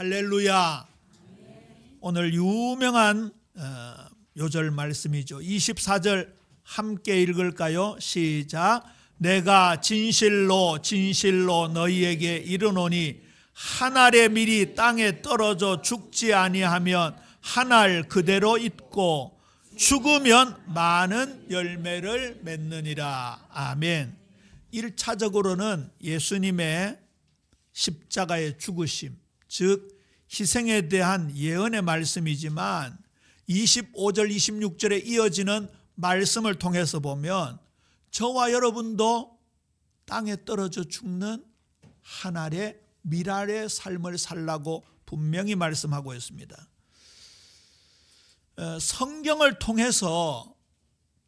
할렐루야. 오늘 유명한 요절 말씀이죠. 24절 함께 읽을까요? 시작. 내가 진실로 진실로 너희에게 이르노니 한 알의 밀이 땅에 떨어져 죽지 아니하면 한 알 그대로 있고 죽으면 많은 열매를 맺느니라. 아멘. 1차적으로는 예수님의 십자가의 죽으심, 즉 희생에 대한 예언의 말씀이지만 25절 26절에 이어지는 말씀을 통해서 보면 저와 여러분도 땅에 떨어져 죽는 한 알의 밀알의 삶을 살라고 분명히 말씀하고 있습니다. 성경을 통해서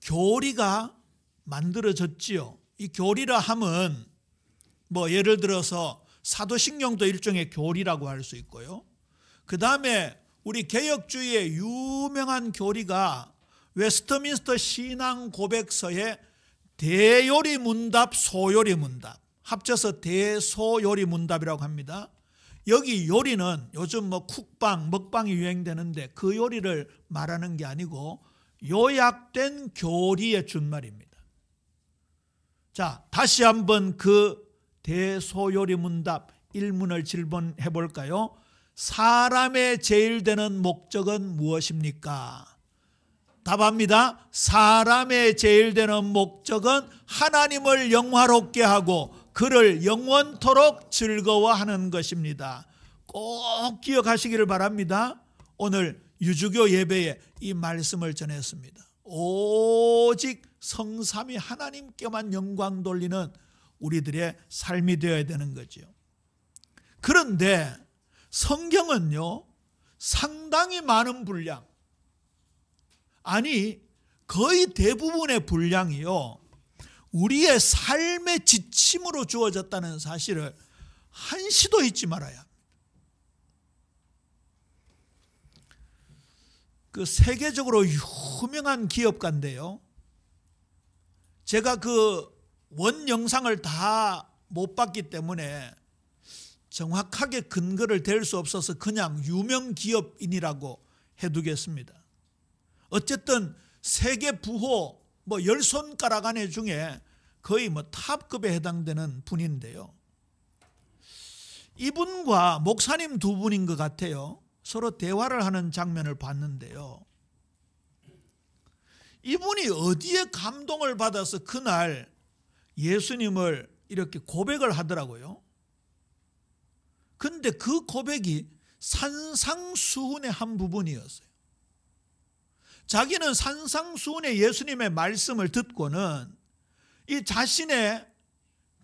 교리가 만들어졌지요. 이 교리라 함은 예를 들어서 사도신경도 일종의 교리라고 할 수 있고요. 그 다음에 우리 개혁주의의 유명한 교리가 웨스트민스터 신앙 고백서의 대요리 문답, 소요리 문답, 합쳐서 대소요리 문답이라고 합니다. 여기 요리는 요즘 쿡방, 먹방이 유행되는데 그 요리를 말하는 게 아니고 요약된 교리의 준말입니다. 자, 다시 한번 그 대소요리 문답 1문을 질문해 볼까요? 사람의 제일 되는 목적은 무엇입니까? 답합니다. 사람의 제일 되는 목적은 하나님을 영화롭게 하고 그를 영원토록 즐거워하는 것입니다. 꼭 기억하시기를 바랍니다. 오늘 유주교 예배에 이 말씀을 전했습니다. 오직 성삼위 하나님께만 영광 돌리는 우리들의 삶이 되어야 되는 거죠. 그런데 성경은요, 상당히 많은 분량, 아니 거의 대부분의 분량이요, 우리의 삶의 지침으로 주어졌다는 사실을 한시도 잊지 말아야 합니다. 그 세계적으로 유명한 기업가인데요, 제가 그 원 영상을 다 못 봤기 때문에 정확하게 근거를 댈 수 없어서 그냥 유명 기업인이라고 해두겠습니다. 어쨌든 세계 부호 10손가락 안에 중에 거의 탑급에 해당되는 분인데요, 이분과 목사님 두 분인 것 같아요. 서로 대화를 하는 장면을 봤는데요, 이분이 어디에 감동을 받아서 그날 예수님을 이렇게 고백을 하더라고요. 근데 그 고백이 산상수훈의 한 부분이었어요. 자기는 산상수훈의 예수님의 말씀을 듣고는 이 자신의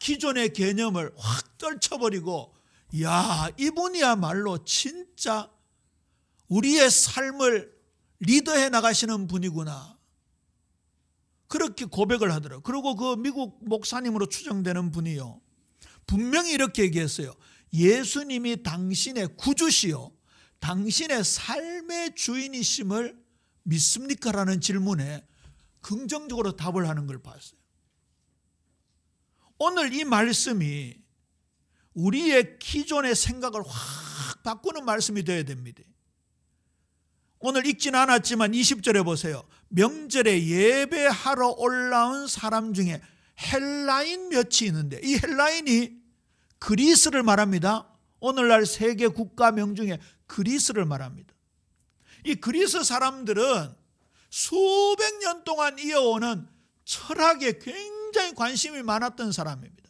기존의 개념을 확 떨쳐버리고, 야, 이분이야말로 진짜 우리의 삶을 리더해 나가시는 분이구나, 그렇게 고백을 하더라고요. 그리고 그 미국 목사님으로 추정되는 분이요, 분명히 이렇게 얘기했어요. 예수님이 당신의 구주시요 당신의 삶의 주인이심을 믿습니까? 라는 질문에 긍정적으로 답을 하는 걸 봤어요. 오늘 이 말씀이 우리의 기존의 생각을 확 바꾸는 말씀이 되어야 됩니다. 오늘 읽지는 않았지만 20절에 보세요. 명절에 예배하러 올라온 사람 중에 헬라인 몇이 있는데, 이 헬라인이 그리스를 말합니다. 오늘날 세계 국가명 중에 그리스를 말합니다. 이 그리스 사람들은 수백 년 동안 이어오는 철학에 굉장히 관심이 많았던 사람입니다.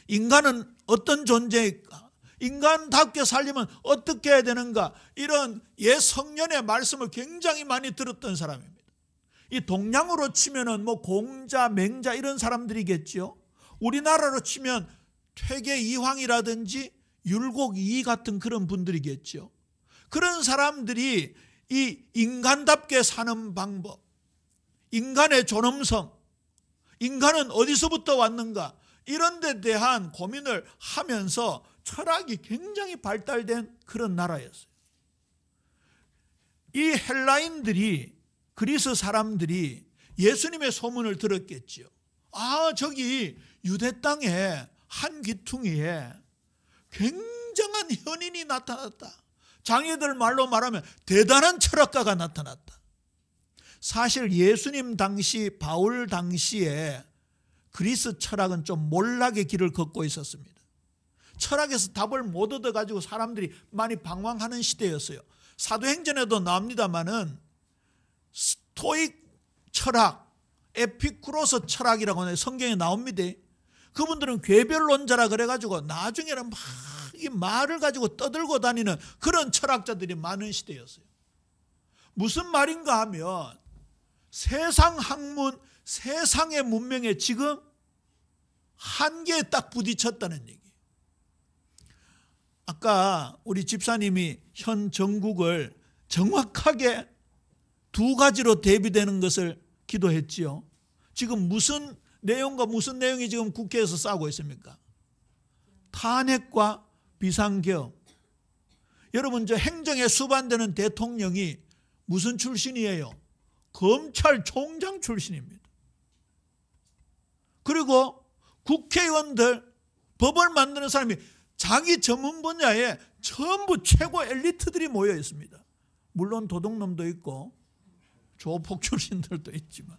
인간은 어떤 존재일까? 인간답게 살려면 어떻게 해야 되는가? 이런 옛 성년의 말씀을 굉장히 많이 들었던 사람입니다. 이 동양으로 치면은 공자, 맹자 이런 사람들이겠죠. 우리나라로 치면 퇴계 이황이라든지 율곡 이이 같은 그런 분들이겠죠. 그런 사람들이 이 인간답게 사는 방법, 인간의 존엄성, 인간은 어디서부터 왔는가, 이런 데 대한 고민을 하면서 철학이 굉장히 발달된 그런 나라였어요. 이 헬라인들이, 그리스 사람들이 예수님의 소문을 들었겠지요. 아, 저기 유대 땅에 한 귀퉁이에 굉장한 현인이 나타났다. 장애들 말로 말하면 대단한 철학가가 나타났다. 사실 예수님 당시, 바울 당시에 그리스 철학은 좀 몰락의 길을 걷고 있었습니다. 철학에서 답을 못 얻어가지고 사람들이 많이 방황하는 시대였어요. 사도행전에도 나옵니다마는 스토익 철학, 에피쿠로스 철학이라고 성경에 나옵니다. 그분들은 궤별론자라 그래가지고 나중에는 막 이 말을 가지고 떠들고 다니는 그런 철학자들이 많은 시대였어요. 무슨 말인가 하면 세상 학문, 세상의 문명에 지금 한계에 딱 부딪혔다는 얘기예요. 아까 우리 집사님이 현 정국을 정확하게 두 가지로 대비되는 것을 기도했지요. 지금 무슨 내용과 무슨 내용이 지금 국회에서 싸우고 있습니까? 탄핵과 비상계엄. 여러분, 저 행정에 수반되는 대통령이 무슨 출신이에요? 검찰총장 출신입니다. 그리고 국회의원들, 법을 만드는 사람이 자기 전문 분야에 전부 최고 엘리트들이 모여 있습니다. 물론 도둑놈도 있고 조폭 출신들도 있지만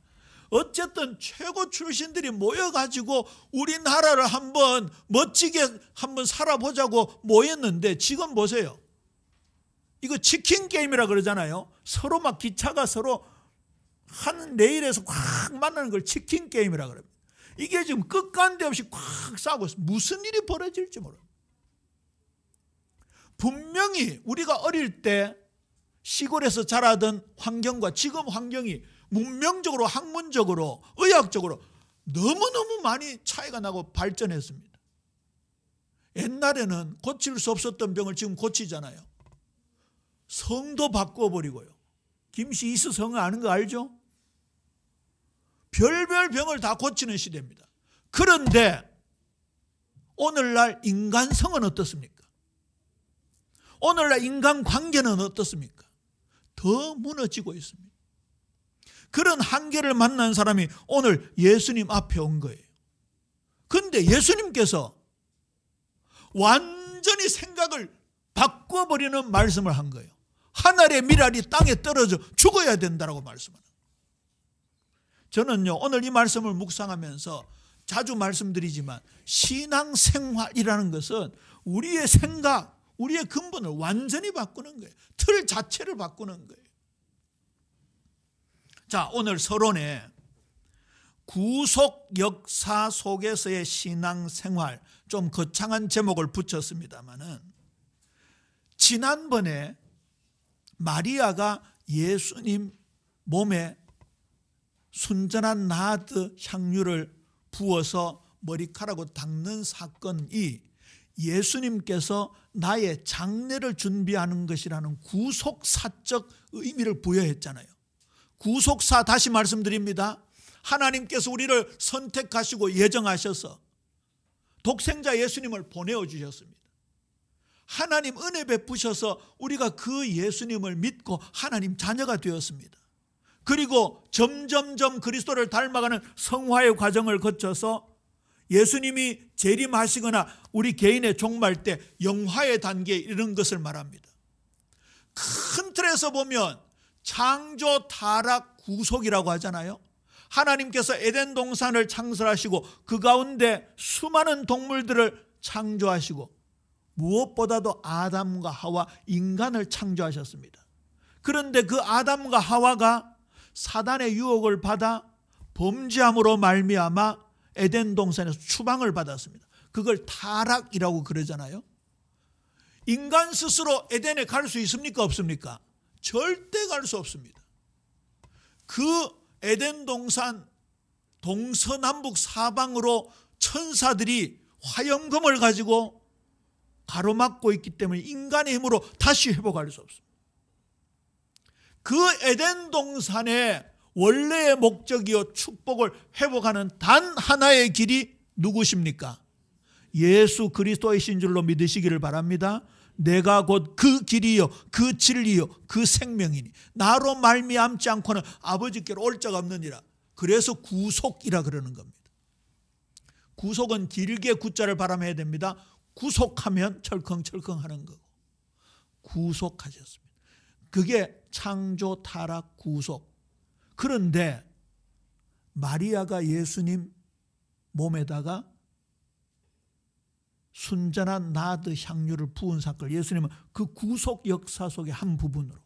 어쨌든 최고 출신들이 모여가지고 우리나라를 한번 멋지게 한번 살아보자고 모였는데 지금 보세요. 이거 치킨 게임이라 그러잖아요. 서로 막 기차가 서로 한 레일에서 콱 만나는 걸 치킨 게임이라 그래요. 이게 지금 끝간데 없이 콱 싸우고 있어요. 무슨 일이 벌어질지 모릅니다. 분명히 우리가 어릴 때 시골에서 자라던 환경과 지금 환경이 문명적으로, 학문적으로, 의학적으로 너무너무 많이 차이가 나고 발전했습니다. 옛날에는 고칠 수 없었던 병을 지금 고치잖아요. 성도 바꿔버리고요. 김씨 이스 성을 아는 거 알죠? 별별 병을 다 고치는 시대입니다. 그런데 오늘날 인간성은 어떻습니까? 오늘날 인간관계는 어떻습니까? 더 무너지고 있습니다. 그런 한계를 만난 사람이 오늘 예수님 앞에 온 거예요. 그런데 예수님께서 완전히 생각을 바꿔버리는 말씀을 한 거예요. 하늘의 밀알이 땅에 떨어져 죽어야 된다고 말씀하는 거예요. 저는요, 오늘 이 말씀을 묵상하면서 자주 말씀드리지만 신앙생활이라는 것은 우리의 생각, 우리의 근본을 완전히 바꾸는 거예요. 틀 자체를 바꾸는 거예요. 자, 오늘 서론에 구속 역사 속에서의 신앙생활, 좀 거창한 제목을 붙였습니다마는 지난번에 마리아가 예수님 몸에 순전한 나드 향유를 부어서 머리카락으로 닦는 사건이 예수님께서 나의 장례를 준비하는 것이라는 구속사적 의미를 부여했잖아요. 구속사, 다시 말씀드립니다. 하나님께서 우리를 선택하시고 예정하셔서 독생자 예수님을 보내어 주셨습니다. 하나님 은혜 베푸셔서 우리가 그 예수님을 믿고 하나님 자녀가 되었습니다. 그리고 점점점 그리스도를 닮아가는 성화의 과정을 거쳐서 예수님이 재림하시거나 우리 개인의 종말 때 영화의 단계에 이르는 것을 말합니다. 큰 틀에서 보면 창조, 타락, 구속이라고 하잖아요. 하나님께서 에덴 동산을 창설하시고 그 가운데 수많은 동물들을 창조하시고 무엇보다도 아담과 하와, 인간을 창조하셨습니다. 그런데 그 아담과 하와가 사단의 유혹을 받아 범죄함으로 말미암아 에덴 동산에서 추방을 받았습니다. 그걸 타락이라고 그러잖아요. 인간 스스로 에덴에 갈 수 있습니까? 없습니까? 절대 갈 수 없습니다. 그 에덴 동산 동서남북 사방으로 천사들이 화염검을 가지고 가로막고 있기 때문에 인간의 힘으로 다시 회복할 수 없습니다. 그 에덴 동산의 원래의 목적이요 축복을 회복하는 단 하나의 길이 누구십니까? 예수 그리스도이신 줄로 믿으시기를 바랍니다. 내가 곧 그 길이요 그 진리요 그 생명이니 나로 말미암지 않고는 아버지께로 올 자가 없느니라. 그래서 구속이라 그러는 겁니다. 구속은 길게 구자를 발음해야 됩니다. 구속하면 철컹철컹 하는 거고, 구속하셨습니다. 그게 창조, 타락, 구속. 그런데 마리아가 예수님 몸에다가 순전한 나드 향유를 부은 사건, 예수님은 그 구속 역사 속의 한 부분으로,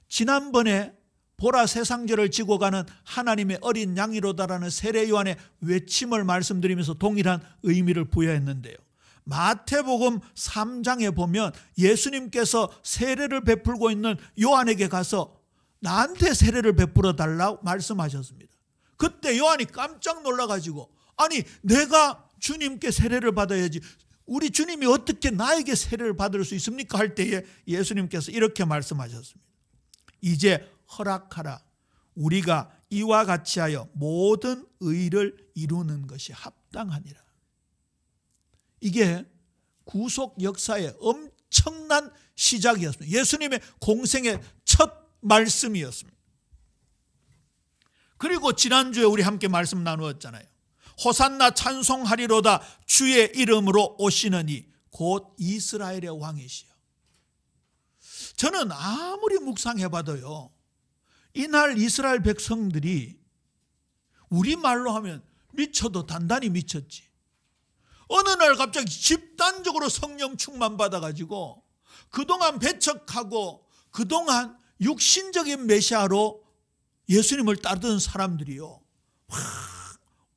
지난번에 보라 세상죄를 지고 가는 하나님의 어린 양이로다라는 세례 요한의 외침을 말씀드리면서 동일한 의미를 부여했는데요. 마태복음 3장에 보면 예수님께서 세례를 베풀고 있는 요한에게 가서 나한테 세례를 베풀어 달라고 말씀하셨습니다. 그때 요한이 깜짝 놀라가지고, 아니 내가 주님께 세례를 받아야지 우리 주님이 어떻게 나에게 세례를 받을 수 있습니까? 할 때에 예수님께서 이렇게 말씀하셨습니다. 이제 허락하라. 우리가 이와 같이 하여 모든 의를 이루는 것이 합당하니라. 이게 구속 역사의 엄청난 시작이었습니다. 예수님의 공생의 첫 말씀이었습니다. 그리고 지난주에 우리 함께 말씀 나누었잖아요. 호산나 찬송하리로다 주의 이름으로 오시느니 곧 이스라엘의 왕이시여. 저는 아무리 묵상해봐도요, 이날 이스라엘 백성들이 우리말로 하면 미쳐도 단단히 미쳤지. 어느 날 갑자기 집단적으로 성령 충만 받아가지고 그동안 배척하고 그동안 육신적인 메시아로 예수님을 따르던 사람들이요,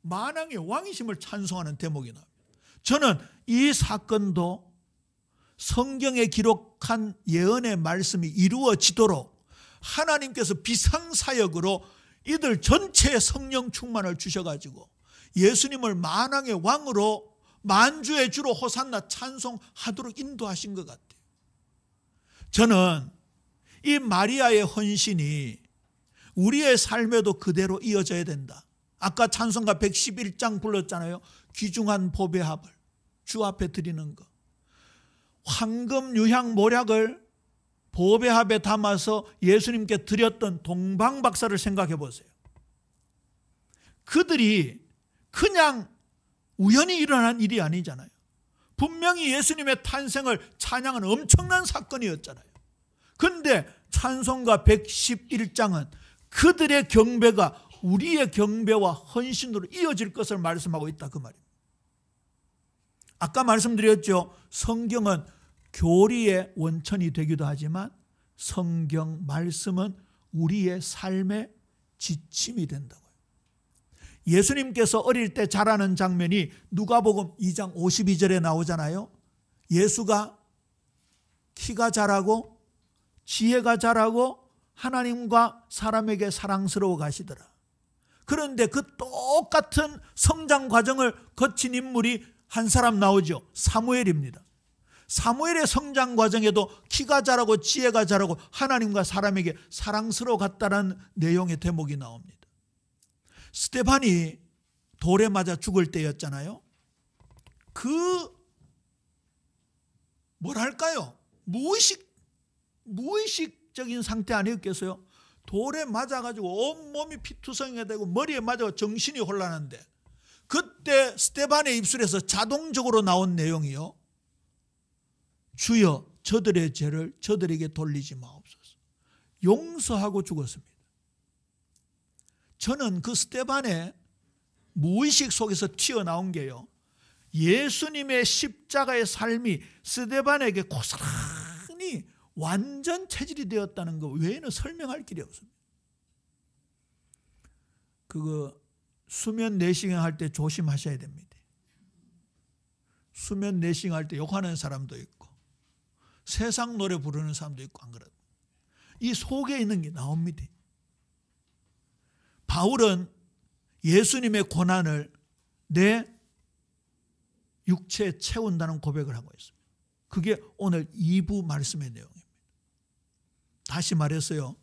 만왕의 왕이심을 찬송하는 대목이 나옵니다. 저는 이 사건도 성경에 기록한 예언의 말씀이 이루어지도록 하나님께서 비상사역으로 이들 전체에 성령 충만을 주셔가지고 예수님을 만왕의 왕으로 만주의 주로 호산나 찬송하도록 인도하신 것 같아요. 저는 이 마리아의 헌신이 우리의 삶에도 그대로 이어져야 된다. 아까 찬송가 111장 불렀잖아요. 귀중한 보배합을 주 앞에 드리는 것. 황금 유향 모략을 보배합에 담아서 예수님께 드렸던 동방박사를 생각해 보세요. 그들이 그냥 우연히 일어난 일이 아니잖아요. 분명히 예수님의 탄생을 찬양하는 엄청난 사건이었잖아요. 그런데 찬송가 111장은 그들의 경배가 우리의 경배와 헌신으로 이어질 것을 말씀하고 있다, 그 말입니다. 아까 말씀드렸죠. 성경은 교리의 원천이 되기도 하지만 성경 말씀은 우리의 삶의 지침이 된다고요. 예수님께서 어릴 때 자라는 장면이 누가복음 2장 52절에 나오잖아요. 예수가 키가 자라고 지혜가 자라고 하나님과 사람에게 사랑스러워 가시더라. 그런데 그 똑같은 성장 과정을 거친 인물이 한 사람 나오죠. 사무엘입니다. 사무엘의 성장 과정에도 키가 자라고 지혜가 자라고 하나님과 사람에게 사랑스러워 갔다는 내용의 대목이 나옵니다. 스데반이 돌에 맞아 죽을 때였잖아요. 뭐랄까요? 무의식적인 상태 아니었겠어요? 돌에 맞아가지고 온몸이 피투성이가 되고 머리에 맞아서 정신이 혼란한데, 그때 스데반의 입술에서 자동적으로 나온 내용이요, 주여 저들의 죄를 저들에게 돌리지 마옵소서. 용서하고 죽었습니다. 저는 그 스데반의 무의식 속에서 튀어나온 게요, 예수님의 십자가의 삶이 스데반에게 고스란히 완전 체질이 되었다는 것 외에는 설명할 길이 없습니다. 수면 내시경 할 때 조심하셔야 됩니다. 수면 내시경 할 때 욕하는 사람도 있고 세상 노래 부르는 사람도 있고 안 그래도 이 속에 있는 게 나옵니다. 바울은 예수님의 고난을 내 육체에 채운다는 고백을 하고 있습니다. 그게 오늘 2부 말씀의 내용입니다. 다시 말해서요,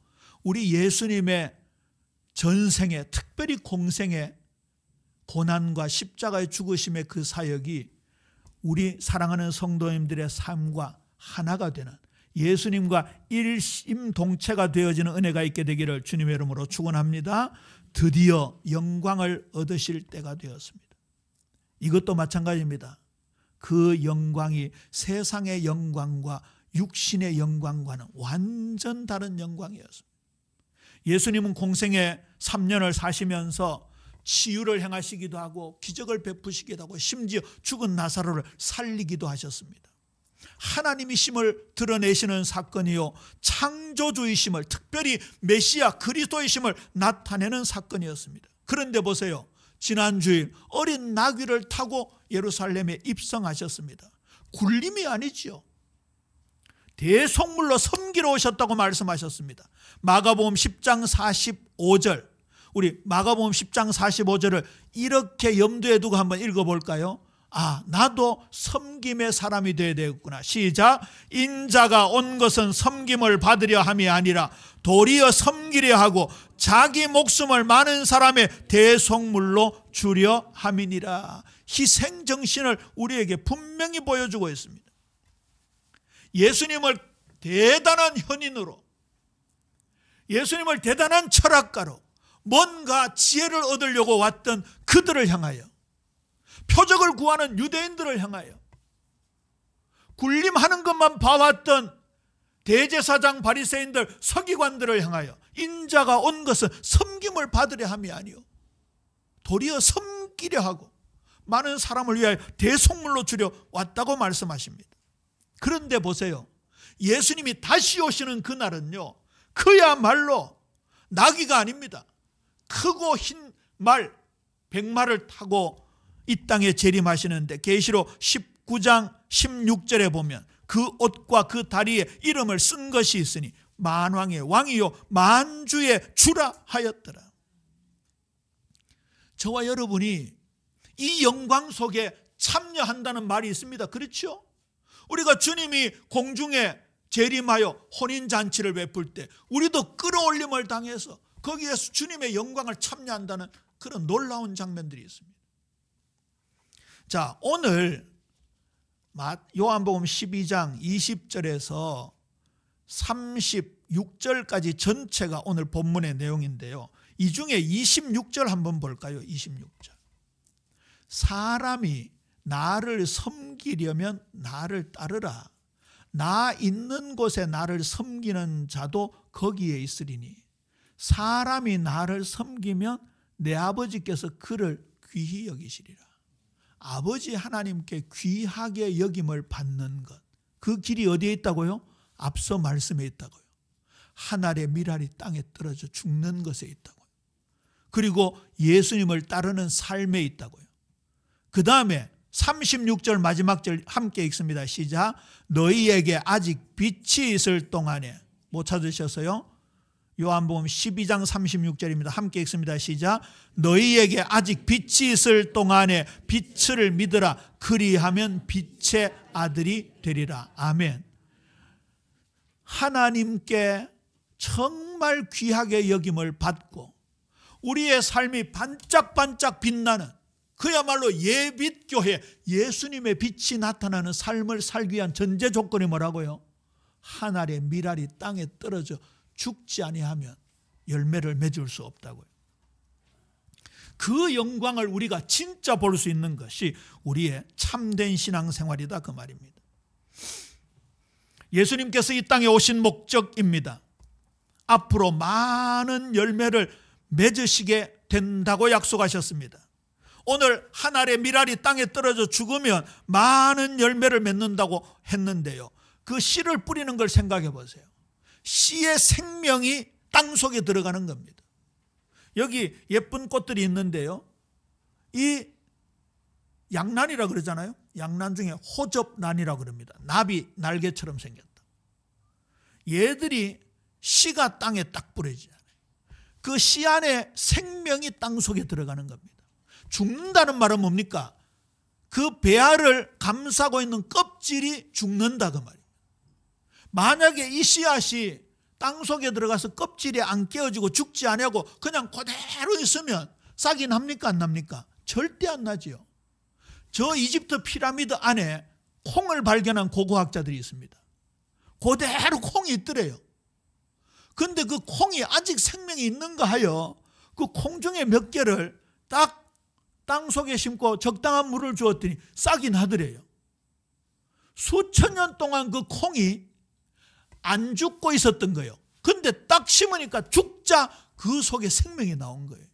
우리 예수님의 전생에, 특별히 공생의 고난과 십자가의 죽으심의 그 사역이 우리 사랑하는 성도님들의 삶과 하나가 되는, 예수님과 일심동체가 되어지는 은혜가 있게 되기를 주님의 이름으로 축원합니다. 드디어 영광을 얻으실 때가 되었습니다. 이것도 마찬가지입니다. 그 영광이 세상의 영광과 육신의 영광과는 완전 다른 영광이었습니다. 예수님은 공생에 3년을 사시면서 치유를 행하시기도 하고 기적을 베푸시기도 하고 심지어 죽은 나사로를 살리기도 하셨습니다. 하나님이심을 드러내시는 사건이요, 창조주이심을, 특별히 메시아 그리스도이심을 나타내는 사건이었습니다. 그런데 보세요, 지난 주일 어린 나귀를 타고 예루살렘에 입성하셨습니다. 굴림이 아니지요. 대속물로 섬기러 오셨다고 말씀하셨습니다. 마가복음 10장 45절, 우리 마가복음 10장 45절을 이렇게 염두에 두고 한번 읽어볼까요? 나도 섬김의 사람이 되어야 되겠구나. 시작. 인자가 온 것은 섬김을 받으려 함이 아니라 도리어 섬기려 하고 자기 목숨을 많은 사람의 대속물로 주려 함이니라. 희생정신을 우리에게 분명히 보여주고 있습니다. 예수님을 대단한 현인으로, 예수님을 대단한 철학가로, 뭔가 지혜를 얻으려고 왔던 그들을 향하여, 표적을 구하는 유대인들을 향하여, 굴림하는 것만 봐왔던 대제사장 바리새인들 서기관들을 향하여 인자가 온 것은 섬김을 받으려 함이 아니요 도리어 섬기려 하고 많은 사람을 위하여 대속물로 주려 왔다고 말씀하십니다. 그런데 보세요, 예수님이 다시 오시는 그날은요, 그야말로 나귀가 아닙니다. 크고 흰 말, 백마를 타고 이 땅에 재림하시는데, 계시록 19장 16절에 보면 그 옷과 그 다리에 이름을 쓴 것이 있으니 만왕의 왕이요 만주의 주라 하였더라. 저와 여러분이 이 영광 속에 참여한다는 말이 있습니다. 그렇죠? 우리가 주님이 공중에 재림하여 혼인잔치를 베풀 때 우리도 끌어올림을 당해서 거기에서 주님의 영광을 참여한다는 그런 놀라운 장면들이 있습니다. 자, 오늘 요한복음 12장 20절에서 36절까지 전체가 오늘 본문의 내용인데요, 이 중에 26절 한번 볼까요? 26절. 사람이 나를 섬기려면 나를 따르라. 나 있는 곳에 나를 섬기는 자도 거기에 있으리니 사람이 나를 섬기면 내 아버지께서 그를 귀히 여기시리라. 아버지 하나님께 귀하게 여김을 받는 것, 그 길이 어디에 있다고요? 앞서 말씀에 있다고요. 하늘의 밀알이 땅에 떨어져 죽는 것에 있다고요. 그리고 예수님을 따르는 삶에 있다고요. 그 다음에 36절 마지막 절 함께 읽습니다. 시작. 너희에게 아직 빛이 있을 동안에, 못 찾으셨어요? 요한복음 12장 36절입니다. 함께 읽습니다. 시작. 너희에게 아직 빛이 있을 동안에 빛을 믿으라. 그리하면 빛의 아들이 되리라. 아멘. 하나님께 정말 귀하게 여김을 받고 우리의 삶이 반짝반짝 빛나는, 그야말로 예빛교회, 예수님의 빛이 나타나는 삶을 살기 위한 전제 조건이 뭐라고요? 하늘의 밀알이 땅에 떨어져 죽지 아니하면 열매를 맺을 수 없다고요. 그 영광을 우리가 진짜 볼 수 있는 것이 우리의 참된 신앙생활이다, 그 말입니다. 예수님께서 이 땅에 오신 목적입니다. 앞으로 많은 열매를 맺으시게 된다고 약속하셨습니다. 오늘 하늘의 밀알이 땅에 떨어져 죽으면 많은 열매를 맺는다고 했는데요, 그 씨를 뿌리는 걸 생각해 보세요. 씨의 생명이 땅 속에 들어가는 겁니다. 여기 예쁜 꽃들이 있는데요, 이 양란이라 그러잖아요. 양란 중에 호접란이라 그럽니다. 나비 날개처럼 생겼다. 얘들이 씨가 땅에 딱 뿌려지잖아요. 그 씨 안에 생명이 땅 속에 들어가는 겁니다. 죽는다는 말은 뭡니까? 그 배알을 감싸고 있는 껍질이 죽는다, 그 말이에요. 만약에 이 씨앗이 땅 속에 들어가서 껍질이 안 깨어지고 죽지 아니하고 그냥 그대로 있으면 싹이 납니까, 안 납니까? 절대 안 나지요. 저 이집트 피라미드 안에 콩을 발견한 고고학자들이 있습니다. 그대로 콩이 있더래요. 근데 그 콩이 아직 생명이 있는가 하여 그 콩 중에 몇 개를 딱 땅 속에 심고 적당한 물을 주었더니 싹이 나더래요. 수천 년 동안 그 콩이 안 죽고 있었던 거예요. 근데 딱 심으니까 죽자 그 속에 생명이 나온 거예요.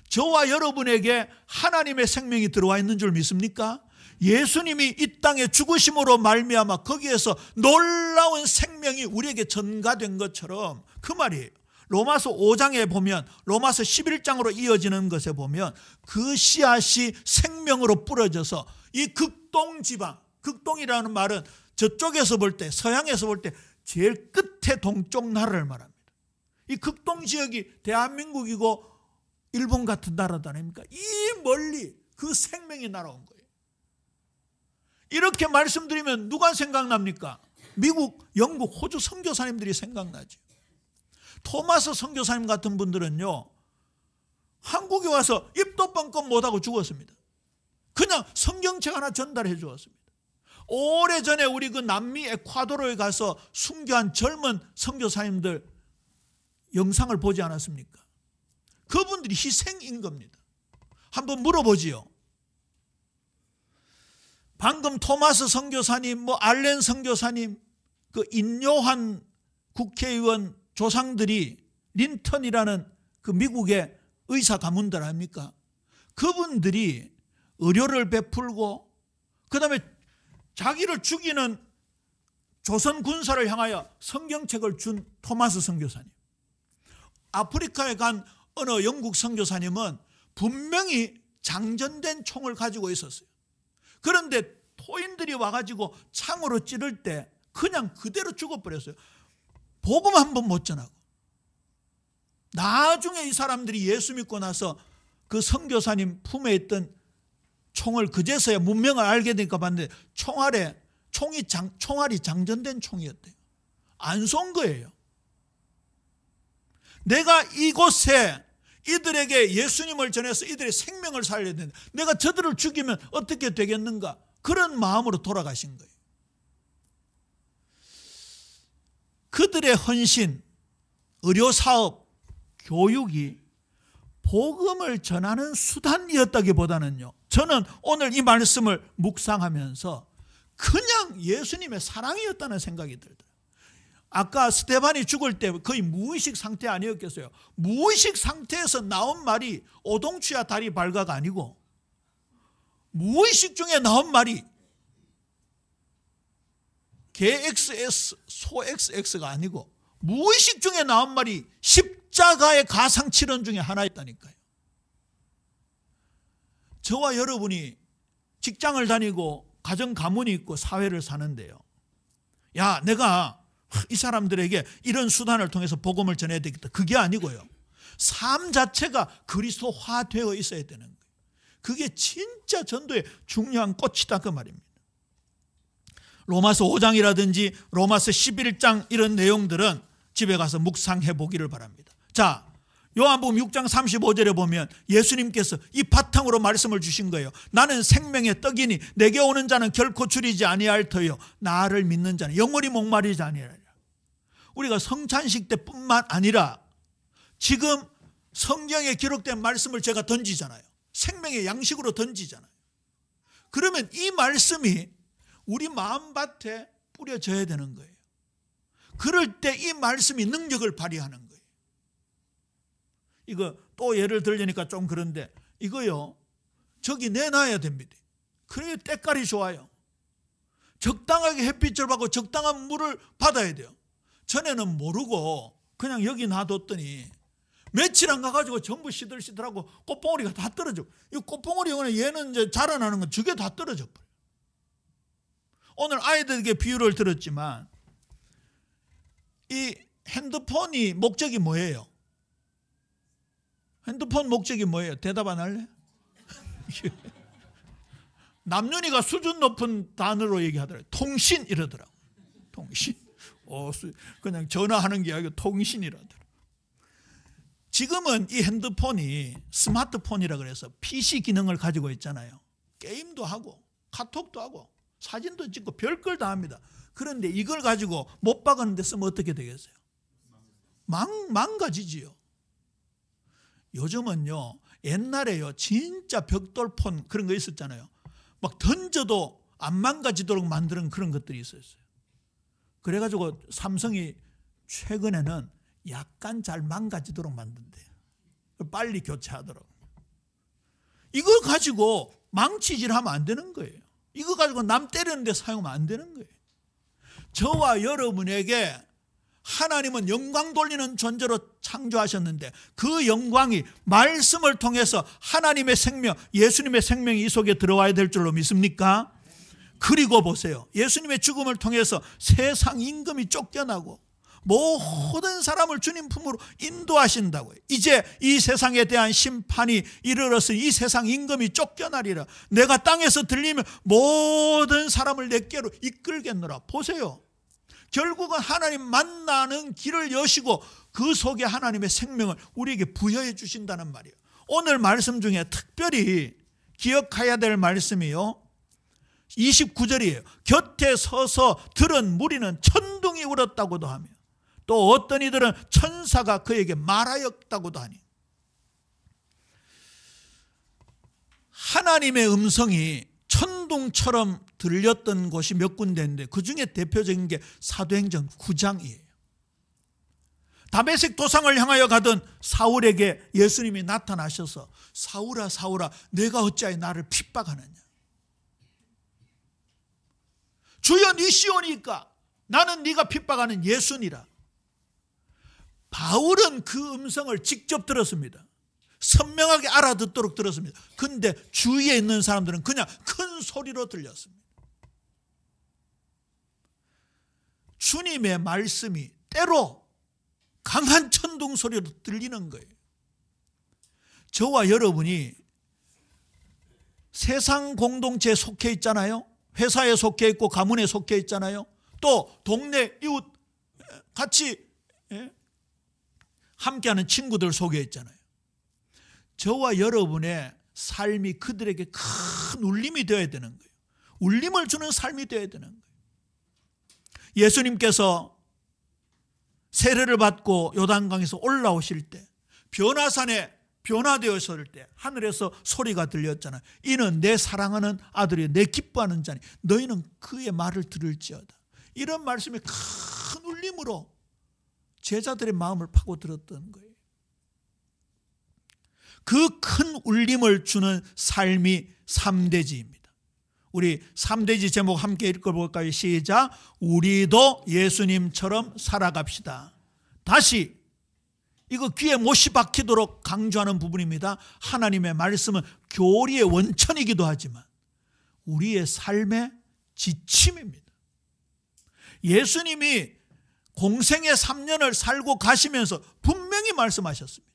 저와 여러분에게 하나님의 생명이 들어와 있는 줄 믿습니까? 예수님이 이 땅에 죽으심으로 말미암아 거기에서 놀라운 생명이 우리에게 전가된 것처럼 그 말이에요. 로마서 5장에 보면 로마서 11장으로 이어지는 것에 보면 그 씨앗이 생명으로 뿌려져서 이 극동지방, 극동이라는 말은 저쪽에서 볼 때, 서양에서 볼 때 제일 끝에 동쪽 나라를 말합니다. 이 극동 지역이 대한민국이고 일본 같은 나라도 아닙니까? 이 멀리 그 생명이 날아온 거예요. 이렇게 말씀드리면 누가 생각납니까? 미국, 영국, 호주 선교사님들이 생각나죠. 토마스 선교사님 같은 분들은요, 한국에 와서 입도 뻥끗 못하고 죽었습니다. 그냥 성경책 하나 전달해 주었습니다. 오래전에 우리 그 남미 에콰도르에 가서 순교한 젊은 선교사님들 영상을 보지 않았습니까? 그분들이 희생인 겁니다. 한번 물어보지요. 방금 토마스 선교사님, 알렌 선교사님, 그 인요한 국회의원 조상들이 린턴이라는 그 미국의 의사 가문들 아닙니까? 그분들이 의료를 베풀고 그다음에 자기를 죽이는 조선 군사를 향하여 성경책을 준 토마스 선교사님. 아프리카에 간 어느 영국 선교사님은 분명히 장전된 총을 가지고 있었어요. 그런데 토인들이 와가지고 창으로 찌를 때 그냥 그대로 죽어버렸어요. 복음 한 번 못 전하고. 나중에 이 사람들이 예수 믿고 나서 그 선교사님 품에 있던 총을 그제서야 문명을 알게 되니까 봤는데 총알이 장전된 총이었대요. 안 쏜 거예요. 내가 이곳에 이들에게 예수님을 전해서 이들의 생명을 살려야 되는데 내가 저들을 죽이면 어떻게 되겠는가? 그런 마음으로 돌아가신 거예요. 그들의 헌신, 의료사업, 교육이 복음을 전하는 수단이었다기보다는요, 저는 오늘 이 말씀을 묵상하면서 그냥 예수님의 사랑이었다는 생각이 들더라고요. 아까 스데반이 죽을 때 거의 무의식 상태 아니었겠어요? 무의식 상태에서 나온 말이 오동추야 다리 발가가 아니고 무의식 중에 나온 말이 개 XS 소 XX가 아니고 무의식 중에 나온 말이 십자가의 가상칠언 중에 하나였다니까요. 저와 여러분이 직장을 다니고 가정 가문이 있고 사회를 사는데요, 야 내가 이 사람들에게 이런 수단을 통해서 복음을 전해야 되겠다, 그게 아니고요, 삶 자체가 그리스도화되어 있어야 되는 거예요. 그게 진짜 전도의 중요한 꽃이다 그 말입니다. 로마서 5장이라든지 로마서 11장 이런 내용들은 집에 가서 묵상해 보기를 바랍니다. 자, 요한복음 6장 35절에 보면 예수님께서 이 바탕으로 말씀을 주신 거예요. 나는 생명의 떡이니 내게 오는 자는 결코 줄이지 아니할 터요 나를 믿는 자는 영원히 목마르지 아니하리라. 우리가 성찬식 때뿐만 아니라 지금 성경에 기록된 말씀을 제가 던지잖아요. 생명의 양식으로 던지잖아요. 그러면 이 말씀이 우리 마음밭에 뿌려져야 되는 거예요. 그럴 때 이 말씀이 능력을 발휘하는 거예요. 이거 또 예를 들려니까 좀 그런데 이거요, 저기 내놔야 됩니다. 그래야 때깔이 좋아요. 적당하게 햇빛을 받고 적당한 물을 받아야 돼요. 전에는 모르고 그냥 여기 놔뒀더니 며칠 안 가가지고 전부 시들시들하고 꽃봉오리가 다 떨어져. 이 꽃봉오리 얘는 이제 자라나는 건 저게 다 떨어져 버려요. 오늘 아이들에게 비유를 들었지만 이 핸드폰이 목적이 뭐예요? 핸드폰 목적이 뭐예요? 대답 안 할래? 남윤이가 수준 높은 단어로 얘기하더라고요. 통신 이러더라고요. 통신. 그냥 전화하는 게 아니고 통신이라더라고요. 지금은 이 핸드폰이 스마트폰이라 그래서 PC 기능을 가지고 있잖아요. 게임도 하고 카톡도 하고 사진도 찍고 별걸 다 합니다. 그런데 이걸 가지고 못 박은 데 쓰면 어떻게 되겠어요? 망가지지요. 요즘은요, 옛날에요 진짜 벽돌폰 그런 거 있었잖아요. 막 던져도 안 망가지도록 만드는 그런 것들이 있었어요. 그래가지고 삼성이 최근에는 약간 잘 망가지도록 만든대요. 빨리 교체하도록. 이거 가지고 망치질하면 안 되는 거예요. 이거 가지고 남 때리는 데 사용하면 안 되는 거예요. 저와 여러분에게 하나님은 영광 돌리는 존재로 창조하셨는데 그 영광이 말씀을 통해서 하나님의 생명, 예수님의 생명이 이 속에 들어와야 될 줄로 믿습니까? 그리고 보세요. 예수님의 죽음을 통해서 세상 임금이 쫓겨나고 모든 사람을 주님 품으로 인도하신다고요. 이제 이 세상에 대한 심판이 이르렀으니 이 세상 임금이 쫓겨나리라. 내가 땅에서 들리면 모든 사람을 내게로 이끌겠노라. 보세요. 결국은 하나님 만나는 길을 여시고 그 속에 하나님의 생명을 우리에게 부여해 주신다는 말이에요. 오늘 말씀 중에 특별히 기억해야 될 말씀이요, 29절이에요. 곁에 서서 들은 무리는 천둥이 울었다고도 하며 또 어떤 이들은 천사가 그에게 말하였다고도 하니, 하나님의 음성이 천둥처럼 들렸던 곳이 몇 군데인데 그 중에 대표적인 게 사도행전 9장이에요. 다메섹 도상을 향하여 가던 사울에게 예수님이 나타나셔서 사울아 사울아 내가 어찌하여 나를 핍박하느냐. 주여 네 시오니까 나는 네가 핍박하는 예수니라. 바울은 그 음성을 직접 들었습니다. 선명하게 알아듣도록 들었습니다. 근데 주위에 있는 사람들은 그냥 큰 소리로 들렸습니다. 주님의 말씀이 때로 강한 천둥 소리로 들리는 거예요. 저와 여러분이 세상 공동체에 속해 있잖아요. 회사에 속해 있고 가문에 속해 있잖아요. 또 동네 이웃 같이 함께하는 친구들 속에 있잖아요. 저와 여러분의 삶이 그들에게 큰 울림이 되어야 되는 거예요. 울림을 주는 삶이 되어야 되는 거예요. 예수님께서 세례를 받고 요단강에서 올라오실 때 변화산에 변화되었을 때 하늘에서 소리가 들렸잖아요. 이는 내 사랑하는 아들이 내 기뻐하는 자니 너희는 그의 말을 들을지어다. 이런 말씀이 큰 울림으로 제자들의 마음을 파고들었던 거예요. 그 큰 울림을 주는 삶이 삼대지입니다. 우리 삼대지 제목 함께 읽어볼까요? 시작. 우리도 예수님처럼 살아갑시다. 다시 이거 귀에 못이 박히도록 강조하는 부분입니다. 하나님의 말씀은 교리의 원천이기도 하지만 우리의 삶의 지침입니다. 예수님이 공생의 3년을 살고 가시면서 분명히 말씀하셨습니다.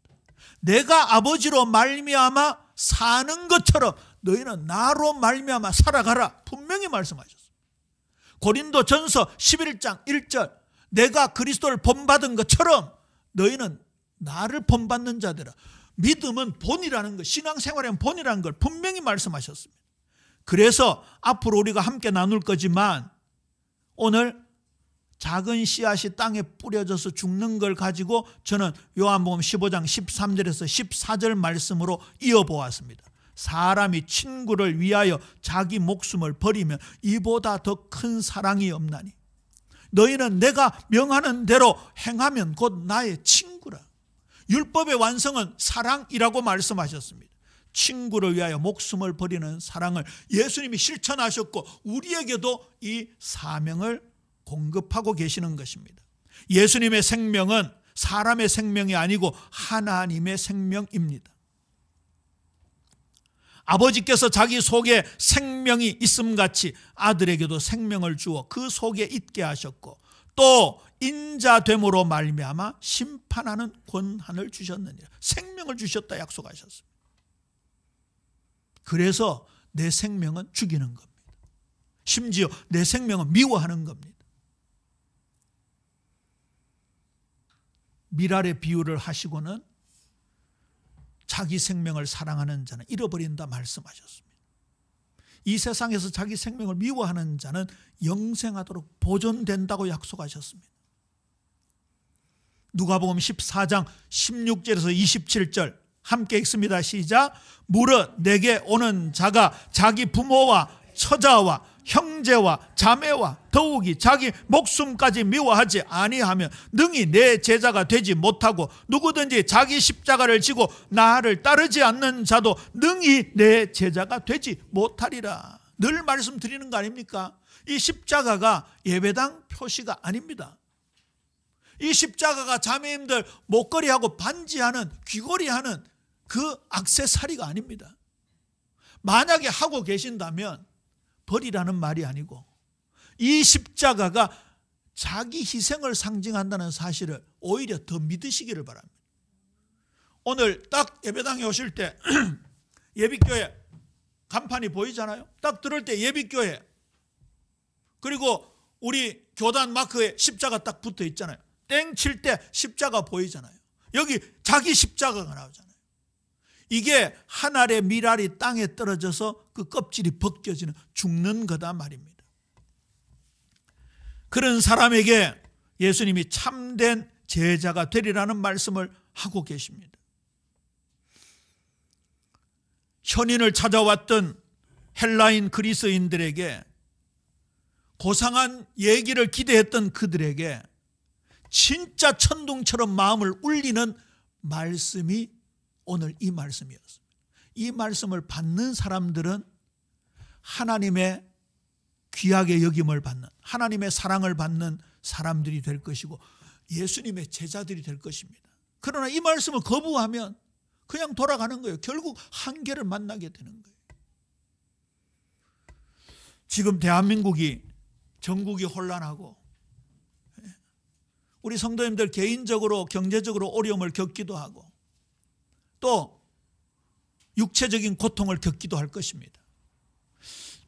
내가 아버지로 말미암아 사는 것처럼 너희는 나로 말미암아 살아가라. 분명히 말씀하셨습니다. 고린도전서 11장 1절 내가 그리스도를 본받은 것처럼 너희는 나를 본받는 자들아. 믿음은 본이라는 것, 신앙생활의 본이라는 걸 분명히 말씀하셨습니다. 그래서 앞으로 우리가 함께 나눌 거지만 오늘 작은 씨앗이 땅에 뿌려져서 죽는 걸 가지고 저는 요한복음 15장 13절에서 14절 말씀으로 이어보았습니다. 사람이 친구를 위하여 자기 목숨을 버리면 이보다 더 큰 사랑이 없나니 너희는 내가 명하는 대로 행하면 곧 나의 친구라. 율법의 완성은 사랑이라고 말씀하셨습니다. 친구를 위하여 목숨을 버리는 사랑을 예수님이 실천하셨고 우리에게도 이 사명을 공급하고 계시는 것입니다. 예수님의 생명은 사람의 생명이 아니고 하나님의 생명입니다. 아버지께서 자기 속에 생명이 있음같이 아들에게도 생명을 주어 그 속에 있게 하셨고 또 인자됨으로 말미암아 심판하는 권한을 주셨느니라. 생명을 주셨다 약속하셨습니다. 그래서 내 생명은 죽이는 겁니다. 심지어 내 생명은 미워하는 겁니다. 밀알의 비유를 하시고는 자기 생명을 사랑하는 자는 잃어버린다 말씀하셨습니다. 이 세상에서 자기 생명을 미워하는 자는 영생하도록 보존된다고 약속하셨습니다. 누가복음 14장 16절에서 27절 함께 읽습니다. 시작. 무릇 내게 오는 자가 자기 부모와 처자와 형제와 자매와 더욱이 자기 목숨까지 미워하지 아니하면 능히 내 제자가 되지 못하고, 누구든지 자기 십자가를 지고 나를 따르지 않는 자도 능히 내 제자가 되지 못하리라. 늘 말씀드리는 거 아닙니까? 이 십자가가 예배당 표시가 아닙니다. 이 십자가가 자매님들 목걸이하고 반지하는, 귀걸이하는 그 액세서리가 아닙니다. 만약에 하고 계신다면 버리라는 말이 아니고, 이 십자가가 자기 희생을 상징한다는 사실을 오히려 더 믿으시기를 바랍니다. 오늘 딱 예배당에 오실 때 예비교회 간판이 보이잖아요. 딱 들을 때 예비교회, 그리고 우리 교단 마크에 십자가 딱 붙어 있잖아요. 땡 칠 때 십자가 보이잖아요. 여기 자기 십자가가 나오잖아요. 이게 한 알의 밀알이 땅에 떨어져서 그 껍질이 벗겨지는, 죽는 거다 말입니다. 그런 사람에게 예수님이 참된 제자가 되리라는 말씀을 하고 계십니다. 현인을 찾아왔던 헬라인 그리스인들에게, 고상한 얘기를 기대했던 그들에게 진짜 천둥처럼 마음을 울리는 말씀이 오늘 이 말씀이었습니다. 이 말씀을 받는 사람들은 하나님의 귀하게 여김을 받는, 하나님의 사랑을 받는 사람들이 될 것이고 예수님의 제자들이 될 것입니다. 그러나 이 말씀을 거부하면 그냥 돌아가는 거예요. 결국 한계를 만나게 되는 거예요. 지금 대한민국이, 전국이 혼란하고 우리 성도님들 개인적으로 경제적으로 어려움을 겪기도 하고 또 육체적인 고통을 겪기도 할 것입니다.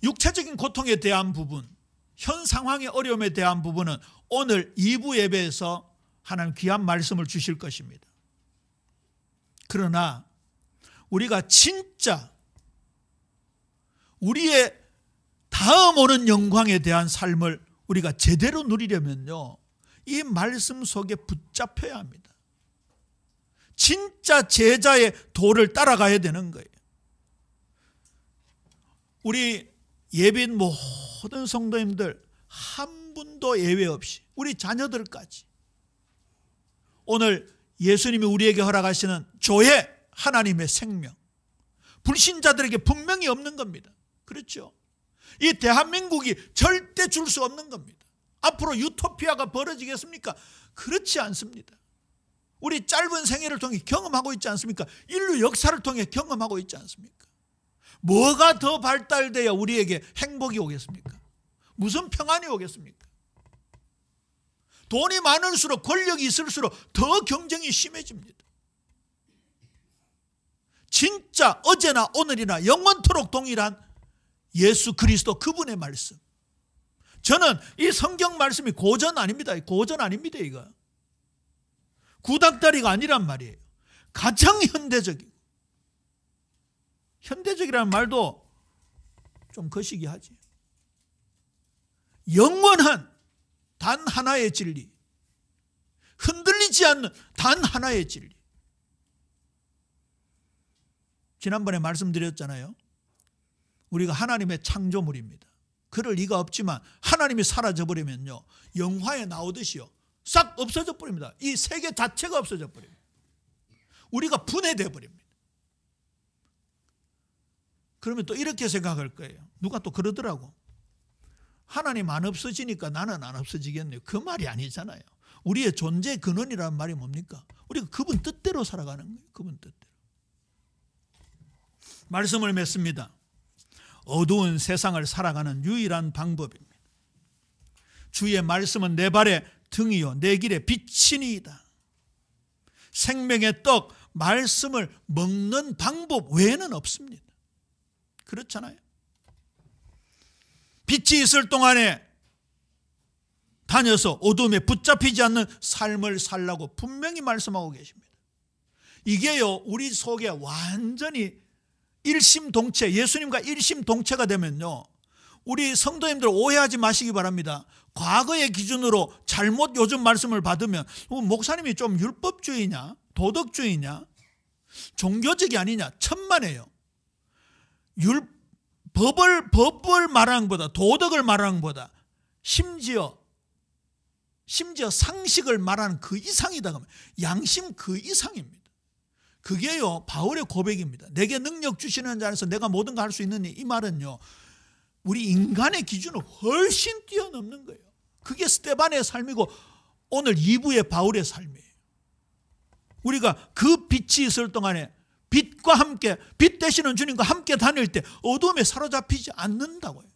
육체적인 고통에 대한 부분, 현 상황의 어려움에 대한 부분은 오늘 2부 예배에서 하나님 귀한 말씀을 주실 것입니다. 그러나 우리가 진짜 우리의 다음 오는 영광에 대한 삶을 우리가 제대로 누리려면요, 이 말씀 속에 붙잡혀야 합니다. 진짜 제자의 도를 따라가야 되는 거예요. 우리 예비인 모든 성도님들 한 분도 예외 없이, 우리 자녀들까지 오늘 예수님이 우리에게 허락하시는 조회, 하나님의 생명, 불신자들에게 분명히 없는 겁니다. 그렇죠? 이 대한민국이 절대 줄 수 없는 겁니다. 앞으로 유토피아가 벌어지겠습니까? 그렇지 않습니다. 우리 짧은 생애를 통해 경험하고 있지 않습니까? 인류 역사를 통해 경험하고 있지 않습니까? 뭐가 더 발달돼야 우리에게 행복이 오겠습니까? 무슨 평안이 오겠습니까? 돈이 많을수록, 권력이 있을수록 더 경쟁이 심해집니다. 진짜 어제나 오늘이나 영원토록 동일한 예수 그리스도, 그분의 말씀. 저는 이 성경 말씀이 고전 아닙니다. 고전 아닙니다. 이거 구닥다리가 아니란 말이에요. 가장 현대적이고, 현대적이라는 말도 좀 거시기 하지. 영원한 단 하나의 진리, 흔들리지 않는 단 하나의 진리. 지난번에 말씀드렸잖아요. 우리가 하나님의 창조물입니다. 그럴 리가 없지만 하나님이 사라져버리면요, 영화에 나오듯이요, 싹 없어져 버립니다. 이 세계 자체가 없어져 버립니다. 우리가 분해돼 버립니다. 그러면 또 이렇게 생각할 거예요. 누가 또 그러더라고. 하나님 안 없어지니까 나는 안 없어지겠네요. 그 말이 아니잖아요. 우리의 존재 근원이라는 말이 뭡니까? 우리가 그분 뜻대로 살아가는 거예요. 그분 뜻대로. 말씀을 맺습니다. 어두운 세상을 살아가는 유일한 방법입니다. 주의 말씀은 내 발의 등이요 내 길의 빛이니이다. 생명의 떡, 말씀을 먹는 방법 외에는 없습니다. 그렇잖아요. 빛이 있을 동안에 다녀서 어둠에 붙잡히지 않는 삶을 살라고 분명히 말씀하고 계십니다. 이게요, 우리 속에 완전히 일심동체, 예수님과 일심동체가 되면요, 우리 성도님들 오해하지 마시기 바랍니다. 과거의 기준으로 잘못 요즘 말씀을 받으면 목사님이 좀 율법주의냐, 도덕주의냐, 종교적이 아니냐, 천만에요. 법을 말하는 것보다, 도덕을 말하는 것보다 심지어 상식을 말하는 그 이상이다 그러면 양심 그 이상입니다. 그게요 바울의 고백입니다. 내게 능력 주시는 자 안에서 내가 모든 걸 할 수 있느니, 이 말은요 우리 인간의 기준을 훨씬 뛰어넘는 거예요. 그게 스데반의 삶이고 오늘 2부의 바울의 삶이에요. 우리가 그 빛이 있을 동안에 빛과 함께, 빛 되시는 주님과 함께 다닐 때 어둠에 사로잡히지 않는다고요.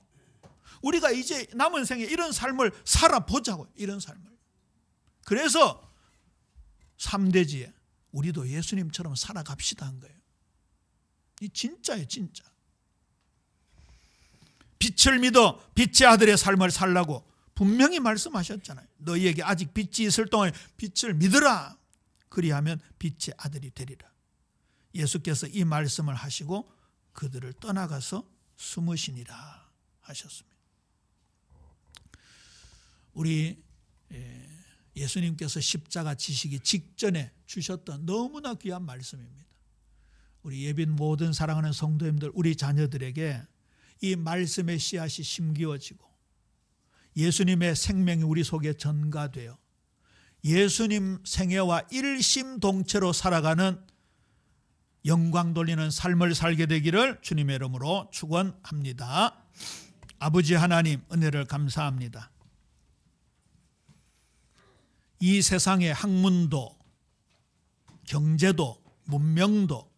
우리가 이제 남은 생에 이런 삶을 살아보자고요. 이런 삶을. 그래서 3대지에 우리도 예수님처럼 살아갑시다 한 거예요. 이 진짜예요, 진짜. 빛을 믿어 빛의 아들의 삶을 살라고 분명히 말씀하셨잖아요. 너희에게 아직 빛이 있을 동안에 빛을 믿으라. 그리하면 빛의 아들이 되리라. 예수께서 이 말씀을 하시고 그들을 떠나가서 숨으시니라 하셨습니다. 우리 예수님께서 십자가 지시기 직전에 주셨던 너무나 귀한 말씀입니다. 우리 예빈 모든 사랑하는 성도님들, 우리 자녀들에게 이 말씀의 씨앗이 심기어지고 예수님의 생명이 우리 속에 전가되어 예수님 생애와 일심동체로 살아가는 영광 돌리는 삶을 살게 되기를 주님의 이름으로 축원합니다. 아버지 하나님, 은혜를 감사합니다. 이 세상의 학문도 경제도 문명도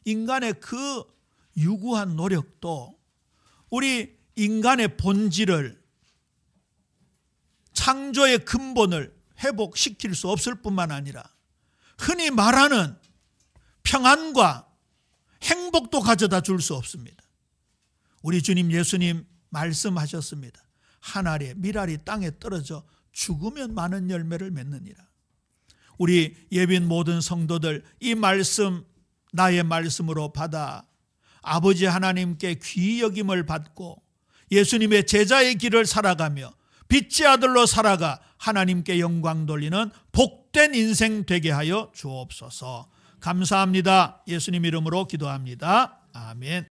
인간의 그 유구한 노력도 우리 인간의 본질을, 창조의 근본을 회복시킬 수 없을 뿐만 아니라 흔히 말하는 평안과 행복도 가져다 줄 수 없습니다. 우리 주님 예수님 말씀하셨습니다. 한 알의 밀알이 땅에 떨어져 죽으면 많은 열매를 맺느니라. 우리 예빈 모든 성도들 이 말씀 나의 말씀으로 받아 아버지 하나님께 귀히 여김을 받고 예수님의 제자의 길을 살아가며 빛의 아들로 살아가 하나님께 영광 돌리는 복된 인생 되게 하여 주옵소서. 감사합니다. 예수님 이름으로 기도합니다. 아멘.